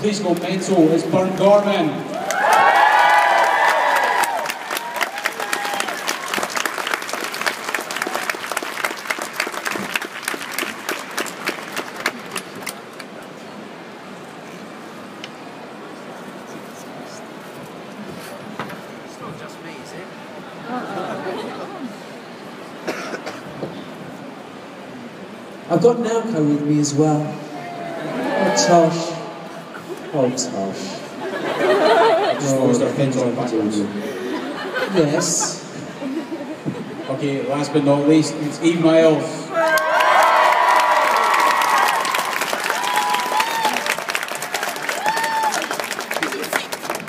Please go mental as Gorman. I've got Nalco with me as well. Oh, Tosh. Oh, Tosh. Yes. Okay, last but not least, it's Eve Miles.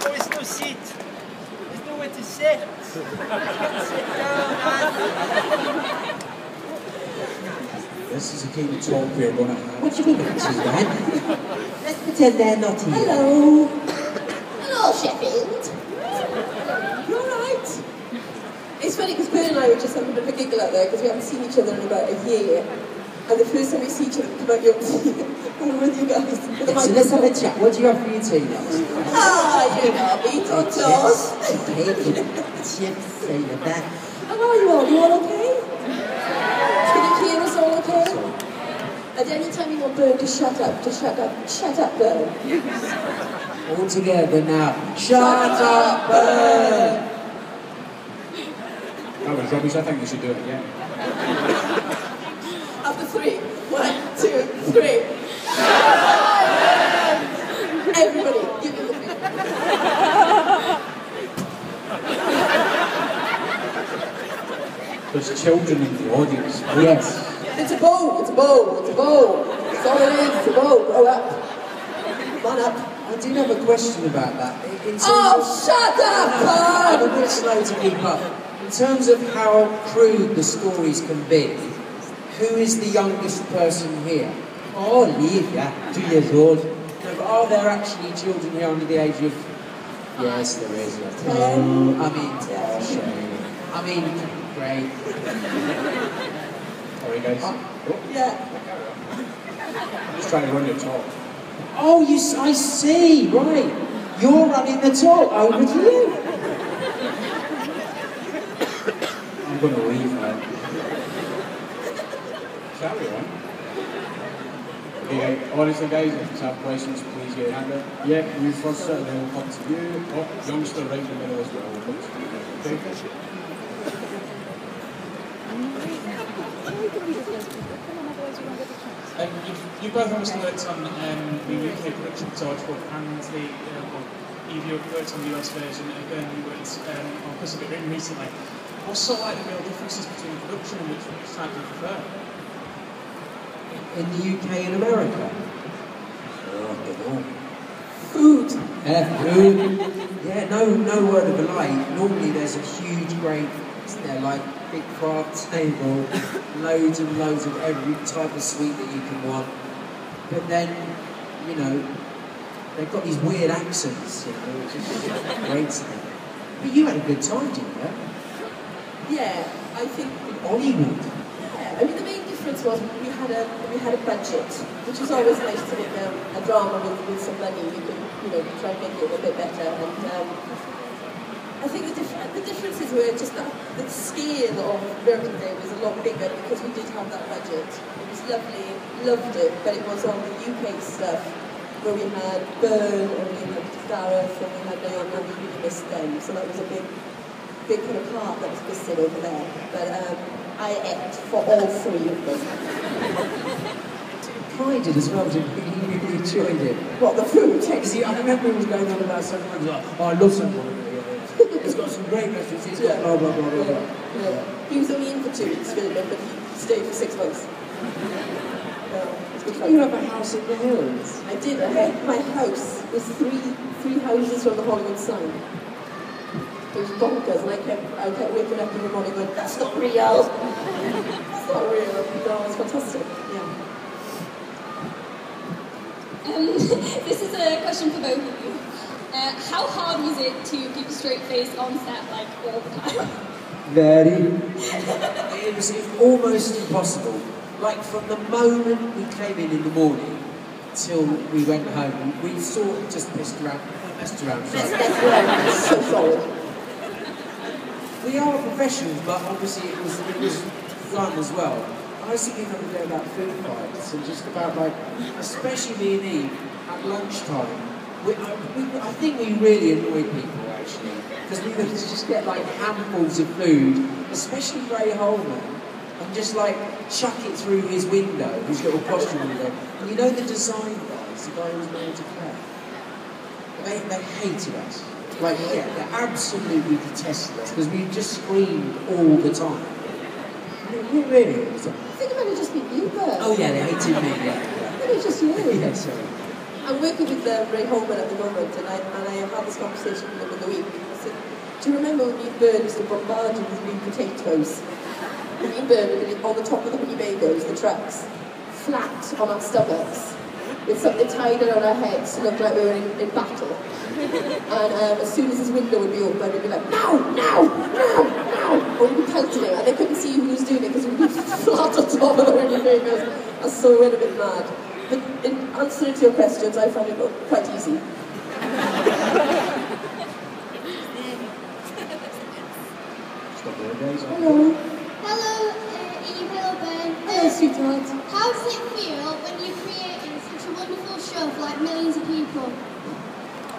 There's no seat. There's nowhere to sit. Sit down, man. This is a kind of talk we're going to have. What do you mean, this is that? Let's pretend they're not here. Hello. Hello, Sheffield. You alright? It's funny because Ben and I were just having a bit of a giggle out there because we haven't seen each other in about a year. And the first time we see each other come out your tea, I'm with you guys. So let's have a chat. What do you have for your tea now? You know me, Totos. Chips, say you're back. How are you all? You all okay? Can you hear us all okay? At any time you want Bird to shut up, shut up, Bird. All together now. Shut up, Bird! That was rubbish, I think we should do it again. After 3. 1, 2, 3. Everybody, give me the finger. There's children in the audience. Yes. It's a bow, it's a bow, it's a bow. That's all it is, it's a bow. Grow up. Come on up. I do have a question about that. Shut up, I'm a bit slow to keep up. In terms of how crude the stories can be, who is the youngest person here? Oh, Olivia, 2 years old. No, but are there actually children here under the age of... Yes, there is. I mean, shame. I mean, great. Sorry, guys. Yeah. I'm just trying to run your talk. Oh, I see, right. You're running the talk, over to you. I'm going to leave now. Carry on. Okay, honestly guys, if you have questions, please get your hand up. Yeah, you first, sir, then we'll come to you. Oh, youngster right in the middle as well. We'll come to you. Okay? You both obviously worked on the UK production of Torchwood and the Eve, you worked on the US version, and then you worked on Pacific Rim recently. What's sort of like the real differences between production and which type do you prefer? In the UK and America? Oh, I don't know. Food. Food. Yeah, no word of a lie. Normally there's a huge, great, they're like big craft table, loads and loads of every type of sweet that you can want. But then, you know, they've got these weird accents, you know, which is great to them. But you had a good time, didn't you? Yeah, I think Hollywood. Yeah, I mean the main difference was we had a budget, which was always nice to make a drama with some money. You could try and make it a bit better. And I think the differences were just that the scale of American Day was a lot bigger because we did have that budget. It was lovely, loved it, but it was all the UK stuff where we had Byrne and we had Gareth and we had Naomi, and we really missed them. So that was a big kind of part that was missing over there. But I ate for all 3 of them. I did as well, didn't you? You really enjoyed it. What, the food? See, I remember it was going on about something like, oh, I love something. It's got some great restaurants, it's got blah, blah, blah, blah, blah. Yeah. He was only in for 2 weeks filming, but he stayed for 6 months. Did you have a house in the hills? I did. My house was three houses from the Hollywood sign. It was bonkers, and I kept waking up in the morning going, that's not real! That's not real. No, it's fantastic. Yeah. This is a question for both of you. How hard was it to keep a straight face on set, like, all the time? Very. It was almost impossible. Like, from the moment we came in the morning till we went home. We sort of just messed around. So sorry. We are professionals, but obviously it was fun as well. I was thinking the other day about food fights and just about like, especially me and Eve at lunchtime. I think we really annoyed people actually, because we would just get like handfuls of food, especially Ray Holman, and just like chuck it through his window, his little costume window. And you know the design guys, the guy who was made to play, they hated us. Like, yeah, they absolutely detested us because we just screamed all the time. Really? I think it might have just been you, Bert. Oh yeah, they hated me, yeah. Maybe it's just you. Yeah, sorry. I'm working with Ray Holman at the moment, and I have had this conversation with him in the week. I said, do you remember when you Byrne used to bombard you with green potatoes? Me and Byrne would be on the top of the Winnebagos, the trucks, flat on our stomachs, with something tied around our heads to look like we were in battle. And as soon as his window would be open, we'd be like, now! Or we'd be pelting him, and they couldn't see who was doing it because we'd be flat on top of the Winnebagos. And so we went a bit mad. But in answer to your questions, I found it quite easy. Hello. Hello, Eve. Hello, Ben. Hello, sweetheart. How does it feel when you're creating such a wonderful show for like millions of people?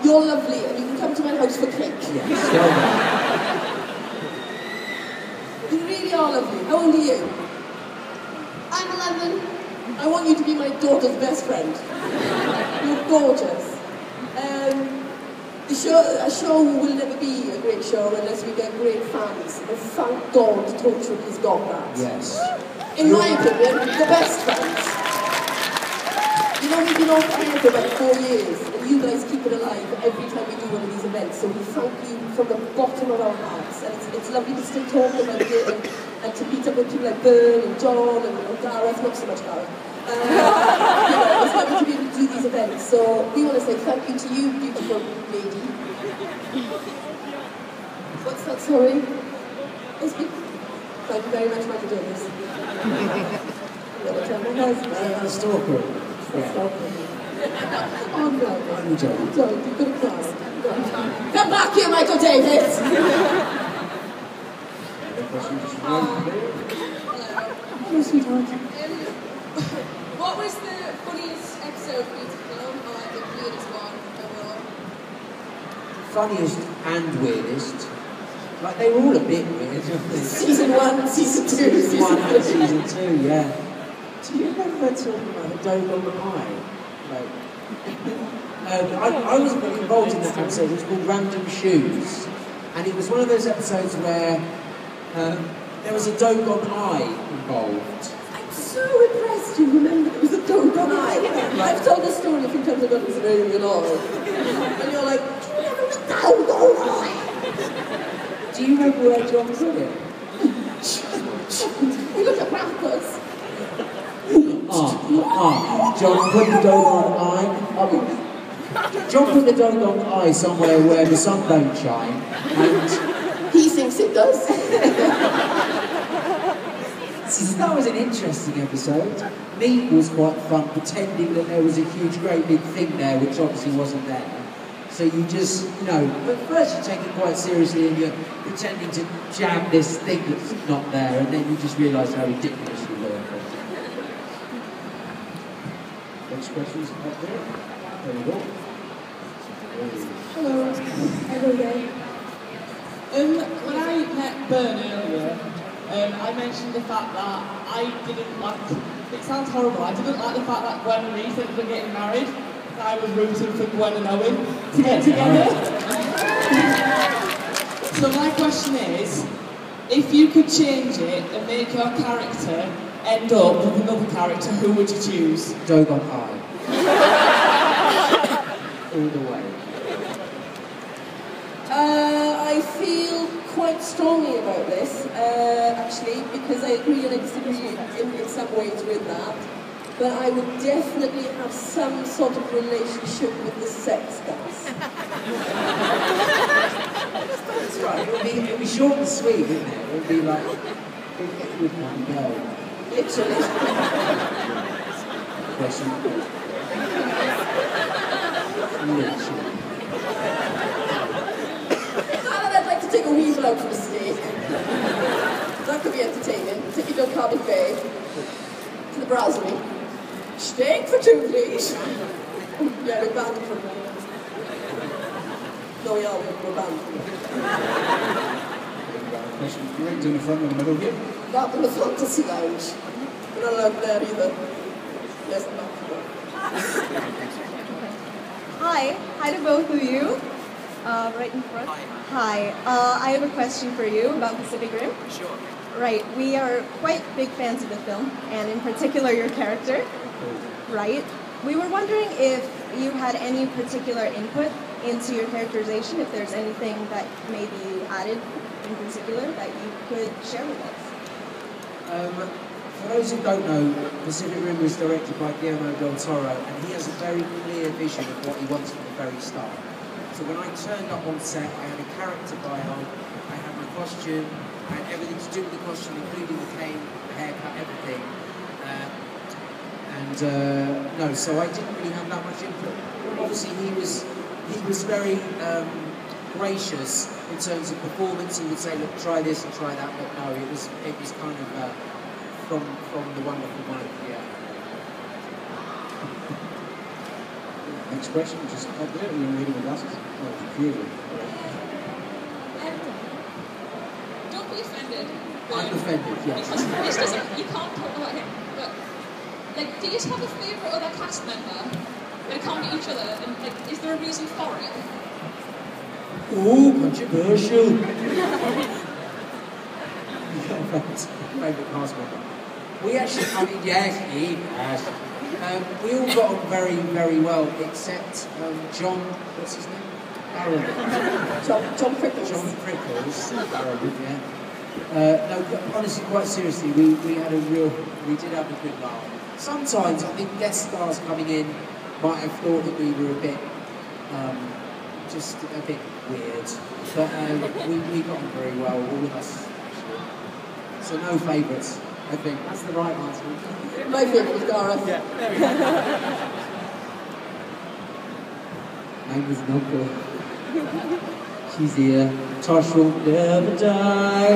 You're lovely, and you can come to my house for cake. Yes. You really are lovely. How old are you? I'm 11. I want you to be my daughter's best friend. You're gorgeous. A show will never be a great show unless we get great fans. And thank God Torchwood has got that. Yes. In my opinion, the best fans. You know, we've been on air for about 4 years, and you guys keep it alive every time we do one of these events. So we thank you from the bottom of our hearts. And it's lovely to still talk about it and to meet up with people like Bern and John and Gareth, not so much Gareth. It's lovely to be able to do these events. So we want to say thank you to you, beautiful lady. What's that, sorry? Thank you very much, Michael Douglas. I'm going to tell my husband. A stalker. Oh no, I'm joking. don't, you're going to cry. Come back here, Michael Davis! Hello, sweetheart. What was the funniest episode for you to film, or like the weirdest one overall? Funniest and weirdest. Like, they were all a bit weird. Season 1, Season 2, Season 1 and Season 2, yeah. Do you remember talking about the dog on the pie? Like, I was involved in that episode. It was called Random Shoes. And it was one of those episodes where there was a Dogon eye involved. I'm so impressed you remember there was a Dogon eye. I've told this story a few times about this alien eye. And you're like, do you remember the Dogon eye? Do you remember where John put it? We looked at rappers. John put the Dogon eye. John put the Dogon eye somewhere where the sun don't shine, and he thinks it does. That was an interesting episode. Meat was quite fun, pretending that there was a huge, great big thing there, which obviously wasn't there. So you just, but first you take it quite seriously and you're pretending to jam this thing that's not there, and then you just realise how ridiculous you were. Next question's up there. There we go. Hello. Hello there. When I met Bern earlier, I mentioned the fact that I didn't like, it sounds horrible, I didn't like the fact that Gwen and Ethan were getting married. I was rooting for Gwen and Owen to get together. So my question is, if you could change it and make your character end up with another character, who would you choose? Dogon eye. All the way. I feel quite strongly about this, actually, because I agree and I disagree in some ways with that. But I would definitely have some sort of relationship with the sex guys. That's right. It would be short and sweet, wouldn't it? It would be like, with one go. Literally. Question. Literally. And I'd like to take a weasel out for a steak. That could be entertaining. Take you to Cardiff Bay, to the brasserie. Steak for two, please. Yeah, we're banned from there. No, we are, we're banned from there. Question for you, in the front and the middle here. That and the fantasy lounge. We're not allowed there either. Yes, the back. Hi to both of you. Right in front. Hi. I have a question for you about Pacific Rim. Sure. Right. We are quite big fans of the film, and in particular your character. Right. We were wondering if you had any particular input into your characterization, if there's anything that maybe you added in particular that you could share with us. For those who don't know, Pacific Rim was directed by Guillermo del Toro, and he has a very clear vision of what he wants from the very start. So when I turned up on set, I had a character bio, I had my costume, I had everything to do with the costume, including the cane, the haircut, everything. No, so I didn't really have that much input. Obviously, he was very gracious in terms of performance. He would say, look, try this and try that, but no, it was kind of from the wonderful mind, yeah. Next question, just up there, the young lady with glasses. Oh, a few of you. Don't be offended. I'm offended, yes. Because this doesn't, you can't talk about him, but, like, do you just have a favourite other cast member? They can't be each other, and, like, is there a reason for it? Ooh, controversial. Favourite cast member. We actually, I mean, yes. We all got on very, very well, except John, what's his name? Aaron. John Prickles. John Prickles. Yeah. No, but honestly, quite seriously, we did have a good laugh. Sometimes I think guest stars coming in might have thought that we were a bit, just a bit weird. But we got on very well, all of us, actually. So no favourites, I think. That's the right answer. My favourite was Gareth. Yeah, there we go. Name was Noko. She's here. Torchwood will never die.